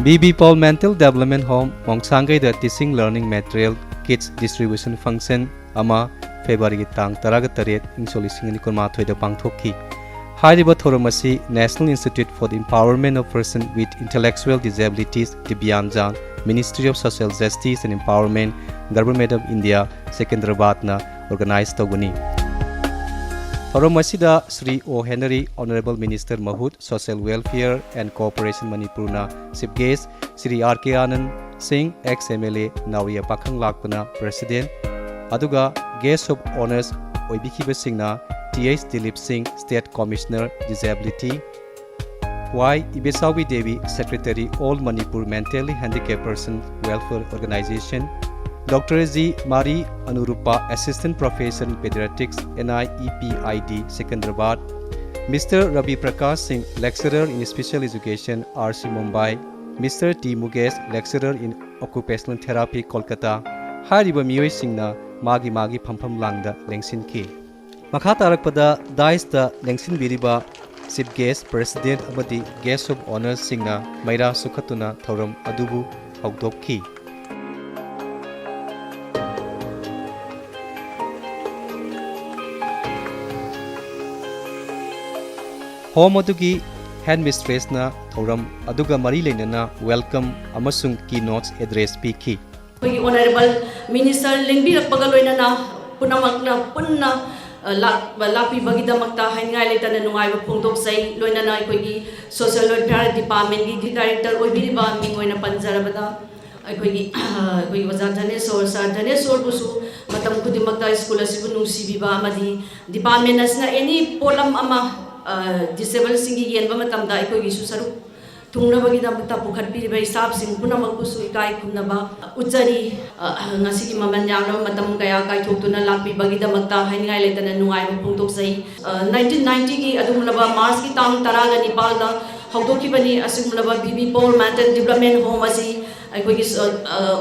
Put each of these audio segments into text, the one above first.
BB Paul Mental Development Home Mongsangay da Teaching Learning Material Kits Distribution Function ama February tang taraga taret ing solising ni kun mathoi da pangthokki. Hairiba thoramasi National Institute for the Empowerment of Persons with Intellectual Disabilities Dibyanjan Ministry of Social Justice and Empowerment Government of India Secunderabad na organize tawguni. Thoramasida Sri O Henry Honorable Minister Mahut Social Welfare and Cooperation Manipur na Chief Guest Sri R.K. Anand Singh ex-MLA Nawiya Pakhang Lakpana President aduga Guest of Honors Oibikiba Singh na T.H. Dilip Singh State Commissioner Disability Y. Ibesawi Devi Secretary All Manipur Mentally Handicapped Person Welfare Organization Dr. Z. Mari Anurupa Assistant Professor in Pediatrics NIEPID Secunderabad Mr. Ravi Prakash Singh Lecturer in Special Education RC Mumbai Mr. T. Mugesh Lecturer in Occupational Therapy Kolkata Hariba Miyoi Singhna Magi Phampham Langda Lengsinki Makha tarakpada Daista Lengsin Biriba Chief Guest President amadi Guest of Honors Singhna Maira Sukhatuna Thoram Adubu Hawdokki Home adugi headmistress na thoram aduga mari leinana welcome amasung keynote address piki. Honorable Minister lingbirappaga loinana punamakna punna lapi bagidamakta haingai leitana nungaiba phongdoksai loinana aikoigi Social Welfare Department gi Director oibiriba mingoina panjarabada aikoigi oja Dhaneswar sir Dhaneswar busu matam kudimakta school asibu nungsibiba amadi department asna any polam ama disabled singi yenba matamda aikoigi susaru tungrabagi damta pukhatpiriba hisab sing punamakbusu ikai khumnaba uchari ngasigi maman yangna matam kaya kai thoktuna lakpi bagi damakta haingai letana nungai phongdoksai 1990 gi adumlaba March ki tang taraga Nepal da hawdokibani asimlaba BB Paul Mental Development Home asi aikoigi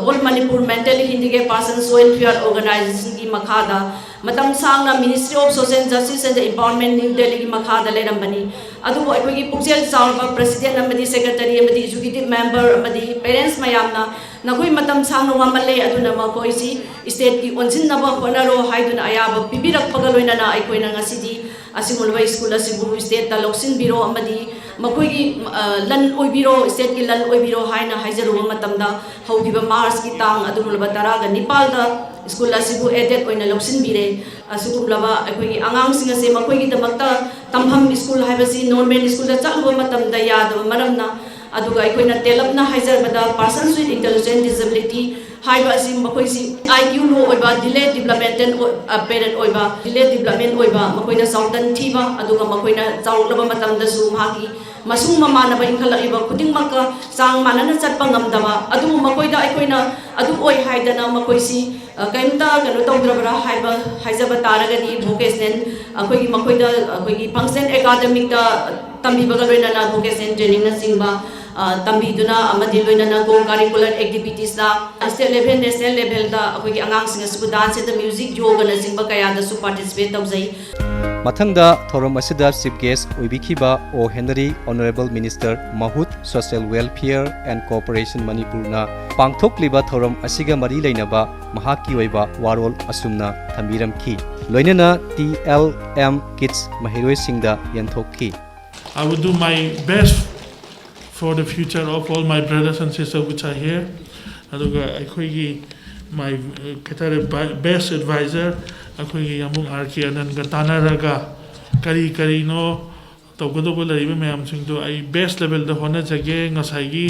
All Manipur Mentally Handicapped Persons Welfare Organization ki makhada matam sangna Ministry of Social Justice and Empowerment New Delhi ki makhada lerambani adu aikoigi pukjel chawba president amadi secretary amadi executive member amadi parents mayamna nagoi matam sangno ngamale aduna makoi si state ki onjin naba honaro haiduna ayaba pibirak pagaloina na aikoina ngasidi asimulwa school asibu state ta loksin biro amadi makoigi lan oibiro state ki lan oibiro haina haijaru matamda haugiba March ki tang adumulba taraga Nepal da school asibu added oina loksin bire asugumlaba aikoigi angang singa se makoigi damakta tamham school haibasi normal school da chakluba matamda yadaba maramna aduga aikoina telapna haijarbada persons with intelligent disability haiba asim makoisi IQ lo oiba delayed development parent oiba delayed development oiba makoina sautan thiba aduga makoina chawlaba matamda su maki masung mamana ba inkhalakiba kuding maka sang manana chatpa ngamdaba adu makoida aikoina adu oi haidana makoisi kaimta kano tawdrabra haiba haijaba taragani vocational akoigi makoida akoigi function academic da tambibaga loina na vocational training na singba tambiduna amadi loina na co curricular activities da state level national level da akoigi angang singa su dance da music yoga na singba kaya da su participate tawjai Mathangda thoram asida chief guest oibikiba O Henry Honorable Minister Mahut Social Welfare and Cooperation Manipur na pangthokliba thoram asiga mari leinaba mahaki oiba warol asumna thambiramki loinana TLM Kids mahiroi singda yanthokki I would do my best for the future of all my brothers and sisters which are here aduga aikoigi my best advisor akoigi yamung RK Anand ga tanaraga kari no tawgodobo lariba mayam singdo ai best level da hona jage ngasai gi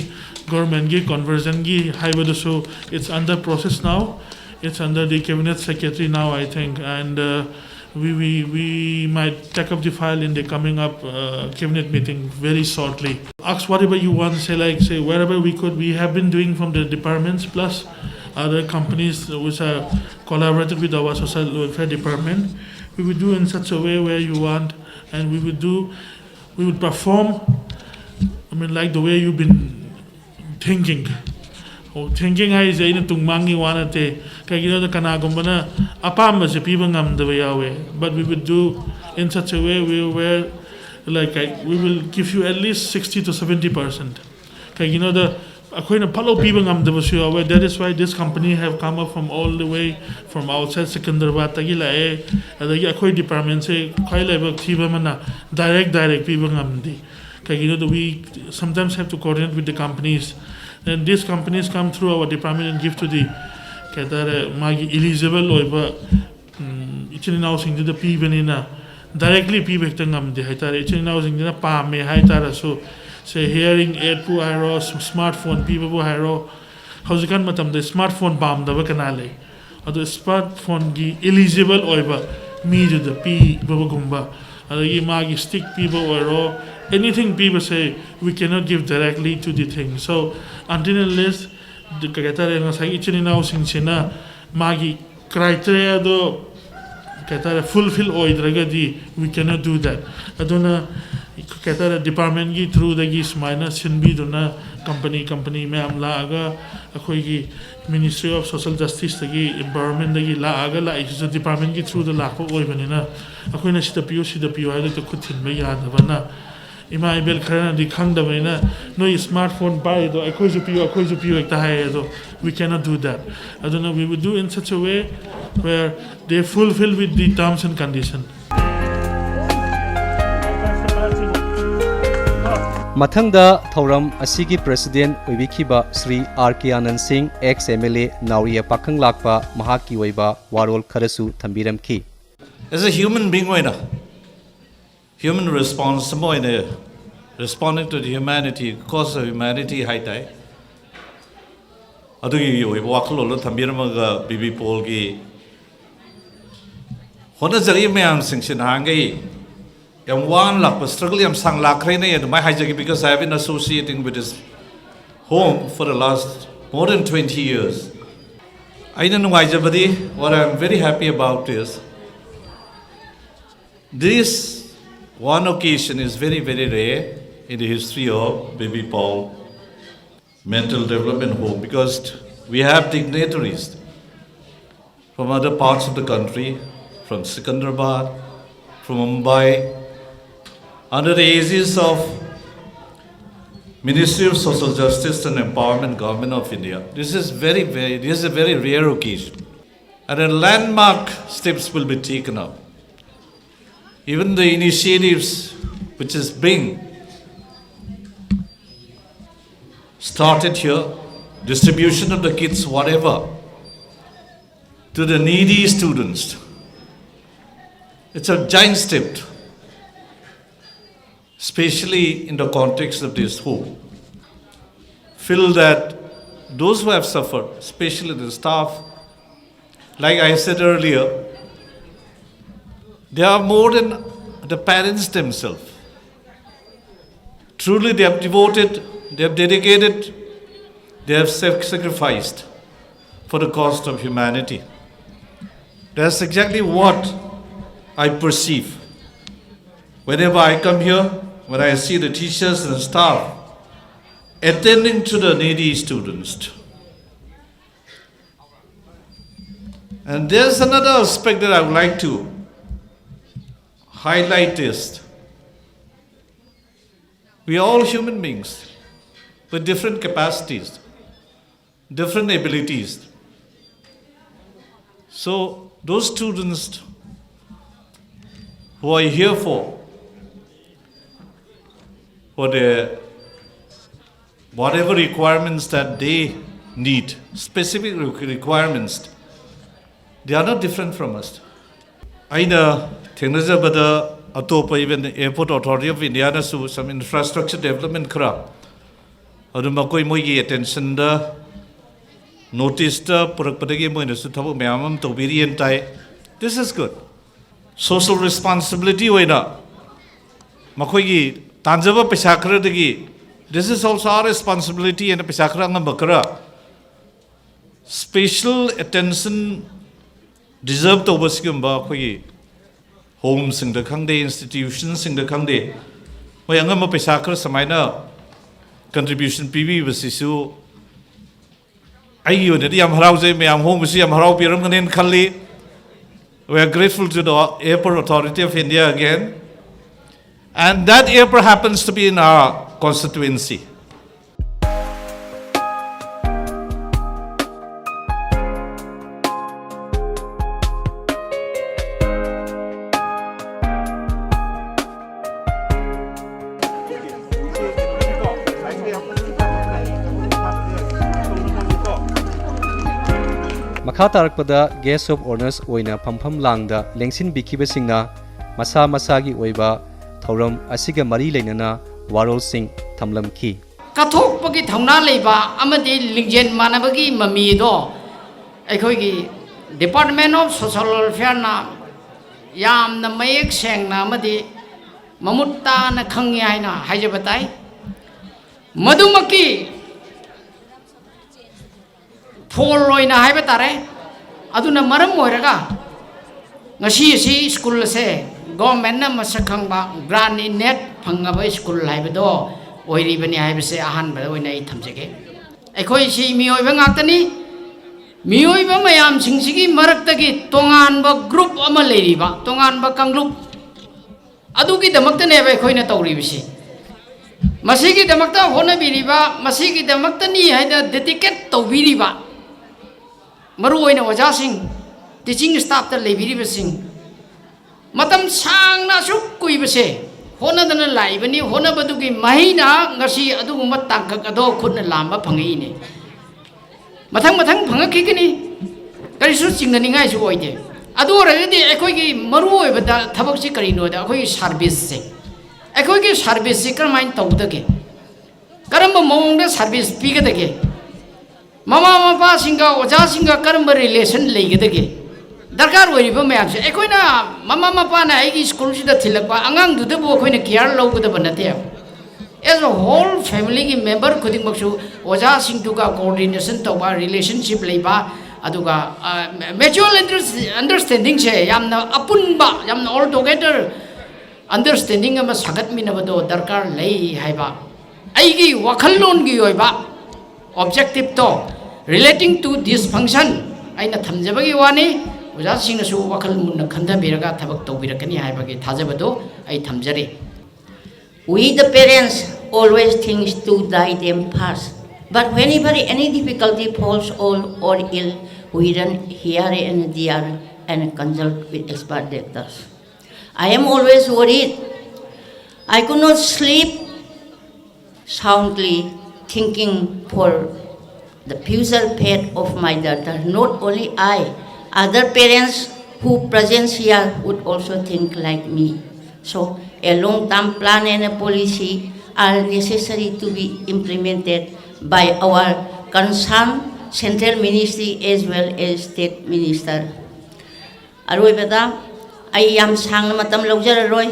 government gi conversion gi haiba so it's under process now, it's under the cabinet secretary now I think, and we might take up the file in the coming up cabinet meeting very shortly. Ask whatever you want, say wherever we could. We have been doing from the departments plus other companies which are collaborated with our social welfare department. We would do in such a way where you want, and we would perform, I mean, like the way you've been thinking. Thinking I say na tungmangi wanate kaya na kanagumana apam sa pibang amdawayawe, but we would do in such a way where like we will give you at least 60 to 70%. Kaya the ꯑꯩꯈꯣꯏꯅ ꯐꯠꯂꯥꯎ ꯄꯤꯕ ꯉꯝꯗꯕꯁꯨ ꯌꯥꯎꯋꯦ. That is why this company have come up from all the way from outside Secunderabadꯇꯒꯤ ꯂꯥꯛꯑꯦ. ꯑꯗꯒꯤ ꯑꯩꯈꯣꯏ ꯗꯤꯄꯥꯔꯠꯃꯦꯟꯁꯦ ꯈ꯭ꯋꯥꯏ ꯂꯥꯏꯕꯛ ꯊꯤꯕ ꯑꯃꯅ direct ꯄꯤꯕ ꯉꯝꯗꯦ. Kagino, we sometimes have to coordinate with the companies. And these companies come through our department and give to the magi eligible oiba ichinaw sing the pibanina directly pibekta ngamde haitare ichinaw sing na pame haitara so say hearing aid pu hairo smartphone piba bu hairo hausikan matam de smartphone pam da kanale adu smartphone gi eligible oiba mi ju the pi babagumba adu magi stick piba oiro anything people say we cannot give directly to the thing. So until unless the katare na sa ichinaw sing sina magi criteria do katare fulfill oidragadi we cannot do that. Aduna katare department gi through the gis minus sinbi duna company me amla aga akhoi gi Ministry of Social Justice tagi environment tagi la aga la is department gi through the la ko oibanina akhoi na sida piu hai to khutin me ya na bana ima ibel khana di khang da na no smartphone buy do akhoi ju piu ekta hai do we cannot do that. I don't know, we would do in such a way where they fulfill with the terms and conditions. Mathangda Thauram Asigi President Oibikiba Sri R.K. Anand Singh ex-MLA Nauriya Pakhang Lakpa Mahaki Oiba Warol Kharasu Thambiram Ki. As a human being, human response, responding to the humanity, cause of humanity, haitai. Adugi wakalo thambiramaga bibi polgi. Hona jari mayam singsin hangai. Yam wan lakpa struggle yam sang lakrene and my hijaki because I have been associating with this home for the last more than 20 years. I don't know why, what I'm very happy about is this one occasion is very, very rare in the history of Baby Paul Mental Development Home because we have dignitaries from other parts of the country, from Secunderabad, from Mumbai, under the aegis of Ministry of Social Justice and Empowerment, Government of India. This is a very rare occasion. And a landmark steps will be taken up. Even the initiatives which is being started here, distribution of the kits, whatever, to the needy students. It's a giant step, especially in the context of this home. Feel that those who have suffered, especially the staff, like I said earlier, they are more than the parents themselves. Truly they have devoted, they have dedicated, they have sacrificed for the cause of humanity. That's exactly what I perceive. Whenever I come here, when I see the teachers and staff attending to the needy students. And there's another aspect that I would like to highlight is, we are all human beings with different capacities, different abilities. So those students who are here for their whatever requirements that they need, specific requirements, they are not different from us. Aina Tenazabada Atopa, even the Airport Authority of India, so some infrastructure development kra. Adumakoi moigi attention the notice the Purakpadagi Moinasutabu Mayamam Tobiri and Tai. This is good. Social responsibility waina. Makoigi Tanjava Pesakra degi. This is also our responsibility and Pesakra Bakara. Special attention deserved overskimba Kogi. Homes in the Kangde, institutions in the Kangde. Mayangama Pesakra Samaina contribution PV was issue. Ayu, the Yamharauze, Mayam home, Yamharau Piram and Kali. We are grateful to the Airport Authority of India again. And that airport happens to be in our constituency. Makha tarakpada guest of honors oina phampham langda lengsin bikibasingna masa masagi oiba thauram asiga mari leinana warol sing thamlamki kathokpagi thauna leiba amadi lingjen manabagi mami do aikhoigi department of social welfare na yamna mayek sengna amadi mamutta na khangi haina haijabatai madumaki phol loina haiba tare aduna maram oiraga ngasi si school se government na masakhangba grant in net phangaba school haibado oiribani haibase ahan ba oina I thamjege aikhoi si mioiba ngaktani mioiba mayam singsigi maraktagi tongan ba group ama leiriba tongan ba kanglup adugi damakta ne ba khoina tawribisi masigi damakta hona biriba masigi damakta ni haida dedicate tawbiriba maru oina oja sing teaching staff ta leibiriba sing matam sangna su kuibase hona dana laibani hona badugi mahina ngasi adugumba tangkak ado khutna lamba phangi ne mathang mathang phangakini karisu chingnani ngai su oide adu oragadi ekhoigi maru oibada thabak si karino da khoi service se ekhoigi service se karmain tawdage karamba mongda service pigadage mama mapa singa oja singa karamba relation leigedage darkar oiriba mayam se ekhoina mama mapa na aigi school sida thilakpa angang duda bo khoina care logudaba nate as a whole family ki member khuding maksu oja sing duga coordination tawba relationship leiba aduga mutual understanding che yamna apunba yamna all together understanding ama sagat minabado darkar lei haiba aigi wakhallon gi oiba objective to relating to this function aina thamjabagi wani oja sing na su wakhal munna khanda biraga thabak tawbirakani haibagi thajabado ai thamjari. We the parents always think to die them past, but whenever any difficulty falls all or ill, we run here and there and consult with expert doctors. I am always worried. I could not sleep soundly, thinking for the future fate of my daughter. Not only I, other parents who present here would also think like me. So a long-term plan and a policy are necessary to be implemented by our concerned central ministry as well as state minister. Aroibada, I am sang matam logjararoi.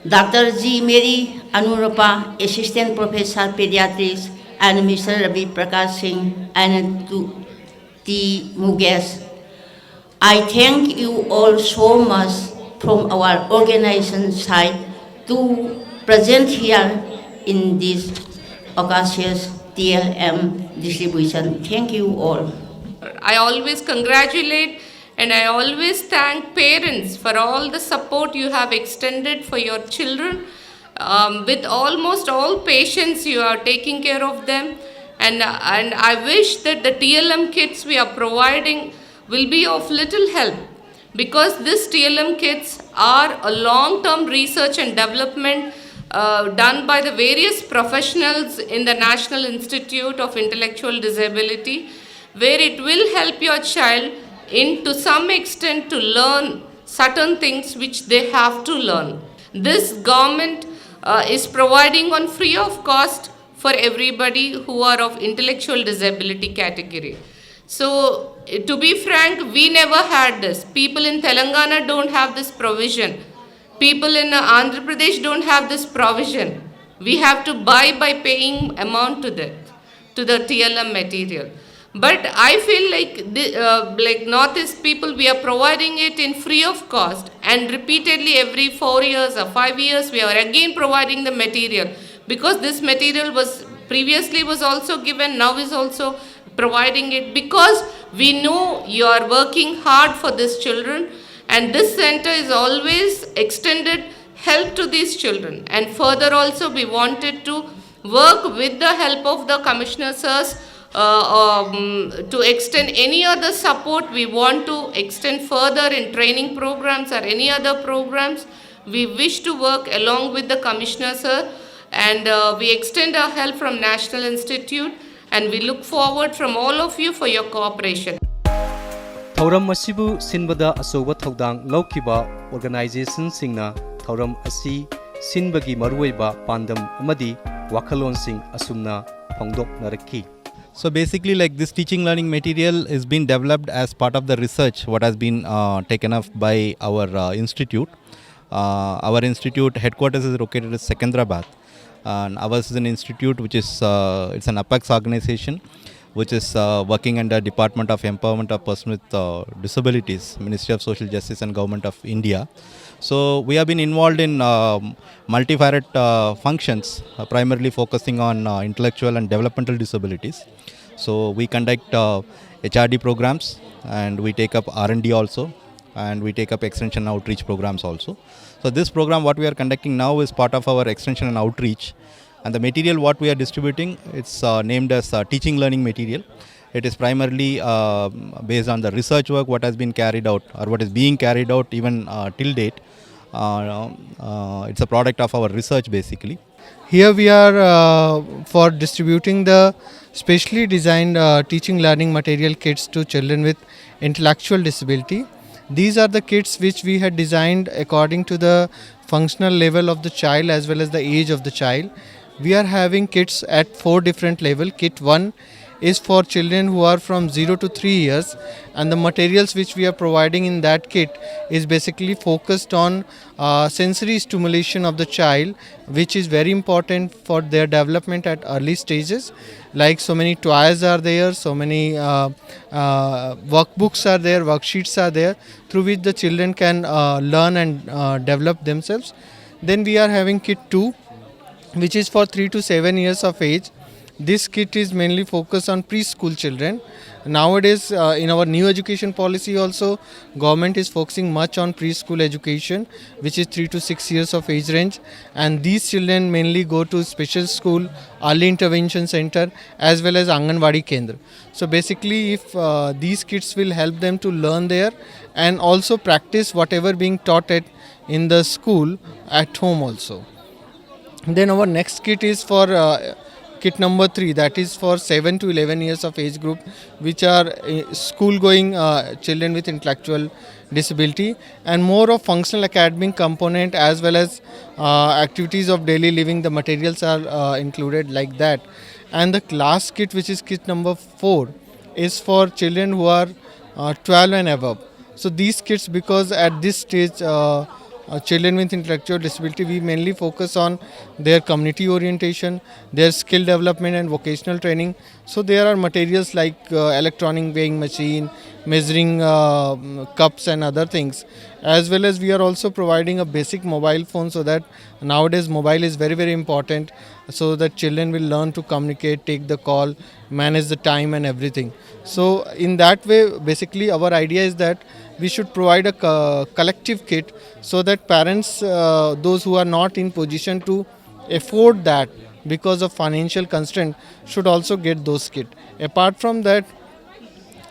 Dr. G. Mary Anurapa, Assistant Professor Pediatrics, and Mr. Ravi Prakash Singh and T. Mukesh. I thank you all so much from our organization side to present here in this auspicious TLM distribution. Thank you all. I always congratulate and I always thank parents for all the support you have extended for your children. With almost all patience you are taking care of them, and I wish that the TLM kits we are providing will be of little help, because these TLM kits are a long-term research and development done by the various professionals in the National Institute of Intellectual Disability, where it will help your child in to some extent to learn certain things which they have to learn. This government is providing on free of cost for everybody who are of intellectual disability category. So, to be frank, we never had this. People in Telangana don't have this provision. People in Andhra Pradesh don't have this provision. We have to buy by paying amount to the TLM material. But I feel like Northeast people, we are providing it in free of cost, and repeatedly every 4 years or 5 years, we are again providing the material, because this material was previously was also given, now is also providing it, because we know you are working hard for these children, and this center is always extended help to these children. And further also we wanted to work with the help of the commissioner sirs to extend any other support we want to extend further in training programs or any other programs. We wish to work along with the commissioner sir, and we extend our help from National Institute, and we look forward from all of you for your cooperation. ꯊꯧꯔꯝ ꯑꯁꯤꯕꯨ ꯁꯤꯟꯕꯗ ꯑꯆꯧꯕ ꯊꯧꯗꯥꯡ ꯂꯧꯈꯤꯕ ꯑꯣꯔꯒꯅꯥꯏꯖꯦꯁꯟꯁꯤꯡꯅ ꯊꯧꯔꯝ ꯑꯁꯤ ꯁꯤꯟꯕꯒꯤ ꯃꯔꯨꯑꯣꯏꯕ ꯄꯥꯟꯗꯝ ꯑꯃꯗꯤ ꯋꯥꯈꯜꯂꯣꯟꯁꯤꯡ ꯑꯁꯨꯝꯅ ꯐꯣꯡꯗꯣꯛꯅꯔꯛꯈꯤ. So basically, like this teaching learning material is being developed as part of the research what has been taken up by our institute. Our institute headquarters is located in Secunderabad, and ours is an institute which is it's an apex organization which is working under Department of Empowerment of Persons with Disabilities, Ministry of Social Justice and Government of India. So we have been involved in multifarious functions, primarily focusing on intellectual and developmental disabilities. So we conduct HRD programs, and we take up R&D also, and we take up extension and outreach programs also. So this program what we are conducting now is part of our extension and outreach, and the material what we are distributing, it's named as teaching learning material. It is primarily based on the research work what has been carried out or what is being carried out even till date. It's a product of our research basically. Here we are for distributing the specially designed teaching learning material kits to children with intellectual disability. These are the kits which we had designed according to the functional level of the child as well as the age of the child. We are having kits at 4 different levels. Kit 1 is for children who are from 0 to 3 years, and the materials which we are providing in that kit is basically focused on sensory stimulation of the child, which is very important for their development at early stages. Like so many toys are there, so many workbooks are there, worksheets are there, through which the children can learn and develop themselves. Then we are having kit 2, which is for 3 to 7 years of age. This kit is mainly focused on preschool children. Nowadays, in our new education policy also, government is focusing much on preschool education, which is 3 to 6 years of age range. And these children mainly go to special school, early intervention center, as well as Anganwadi Kendra. So basically, if these kits will help them to learn there and also practice whatever being taught in the school at home also. Then our next kit is for kit number 3, that is for 7 to 11 years of age group, which are school going children with intellectual disability, and more of functional academic component as well as activities of daily living. The materials are included like that. And the last kit, which is kit number 4, is for children who are 12 and above. So these kits, because at this stage children with intellectual disability, we mainly focus on their community orientation, their skill development and vocational training. So there are materials like electronic weighing machine, measuring cups and other things. As well as we are also providing a basic mobile phone, so that nowadays mobile is very, very important, so that children will learn to communicate, take the call, manage the time and everything. So in that way, basically our idea is that we should provide a collective kit, so that parents, those who are not in position to afford that because of financial constraint, should also get those kits. Apart from that,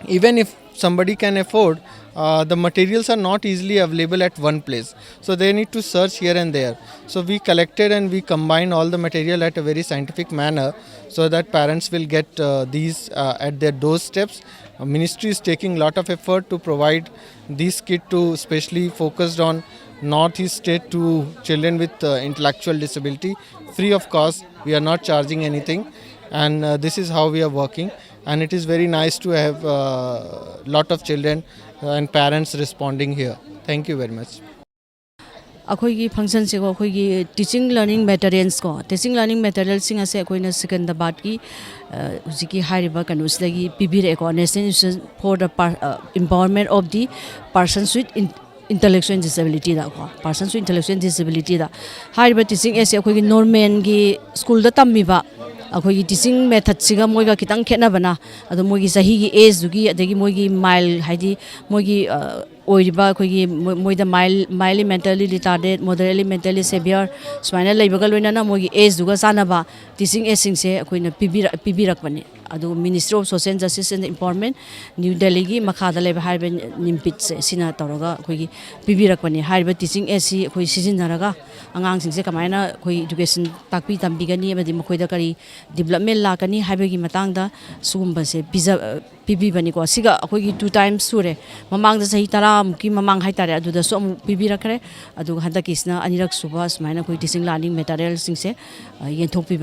even if somebody can afford, the materials are not easily available at one place, so they need to search here and there. So we collected and we combined all the material at a very scientific manner, so that parents will get these at their doorsteps. Ministry is taking a lot of effort to provide this kit to especially focused on Northeast state to children with intellectual disability, free of cost. We are not charging anything, and this is how we are working. And it is very nice to have a lot of children and parents responding here. Thank you very much. अखोई function से को अखोई teaching learning materials को teaching learning materials सिंग से अखोई न सिकंदराबाद की उसी हारिबा कनुसलगी पीबीरे को national for the empowerment of the persons with intellectual disability da ko persons with intellectual disability da hariba teaching as akhoi gi normal gi school da tammi ba akhoi gi teaching method siga moi ga kitang khena bana ado moi gi sahi gi age du gi adagi moi gi mile haidi moi gi oiriba akhoi gi moi da mile mentally retarded, moderately mentally severe spinal laiba ga loina na moi gi age du ga sana ba teaching as sing se akhoi na pibirak bani. adu Ministry of Social Justice and Empowerment New Delhi gi makhada leba haiba nimpit se sina tawraga khoi gi pibirakpani haiba teaching aid si khoi sizinaraga angang sing se kamaina khoi education takpi tambi gani amadi makhoi da kari development la kani haiba gi matang da sugumba se pibi bani ko siga khoi gi 2 times sure mamang da sahi tara ki mamang hai tare adu da so pibi rakre adu handa kisna anirak suba smaina khoi teaching learning material sing se yenthokpi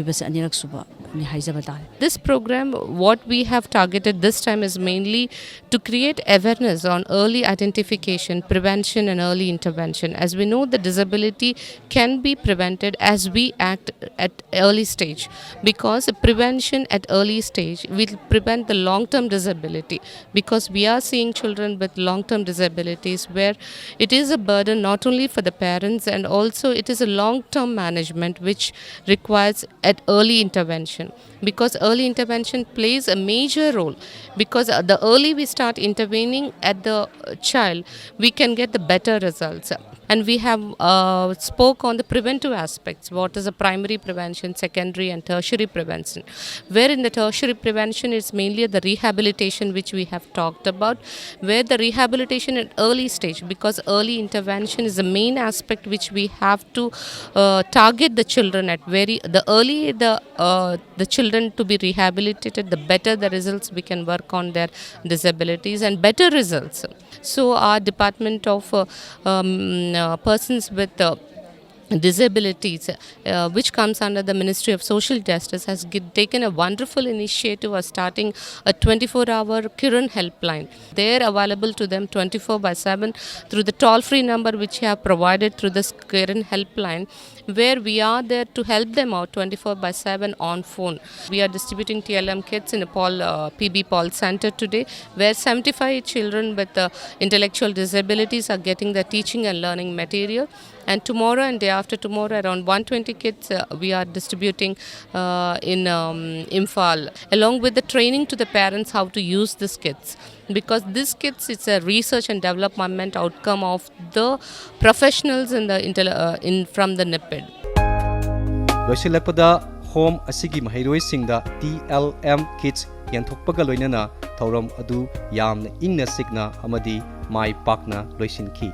ba se anirak suba ni haijaba tare. This program, what we have targeted this time is mainly to create awareness on early identification, prevention and early intervention. As we know, the disability can be prevented as we act at early stage, because prevention at early stage will prevent the long-term disability, because we are seeing children with long-term disabilities where it is a burden not only for the parents, and also it is a long-term management which requires at early intervention, because early intervention plays a major role, because the early we start intervening at the child, we can get the better results. And we have spoke on the preventive aspects, what is the primary prevention, secondary and tertiary prevention, where in the tertiary prevention it's mainly the rehabilitation which we have talked about, where the rehabilitation at early stage, because early intervention is the main aspect which we have to target the children at the early the children to be rehabilitated, the better the results we can work on their disabilities and better results. So our department of persons with disabilities, which comes under the Ministry of Social Justice, has taken a wonderful initiative of starting a 24-hour Kiran helpline. They are available to them 24/7 through the toll-free number which we have provided through this Kiran helpline, where we are there to help them out 24/7 on phone. We are distributing TLM kits in a PB Paul Center today, where 75 children with intellectual disabilities are getting the teaching and learning material. And tomorrow and day after tomorrow, around 120 kits we are distributing in Imphal, along with the training to the parents how to use these kits. Because this kits, it's a research and development outcome of the professionals in the from the NIPID. Loisilakpada home asigi mahairoi singda TLM kits yanthokpaga loinana thauram adu yamna ingna signa amadi mai pakna loisinki.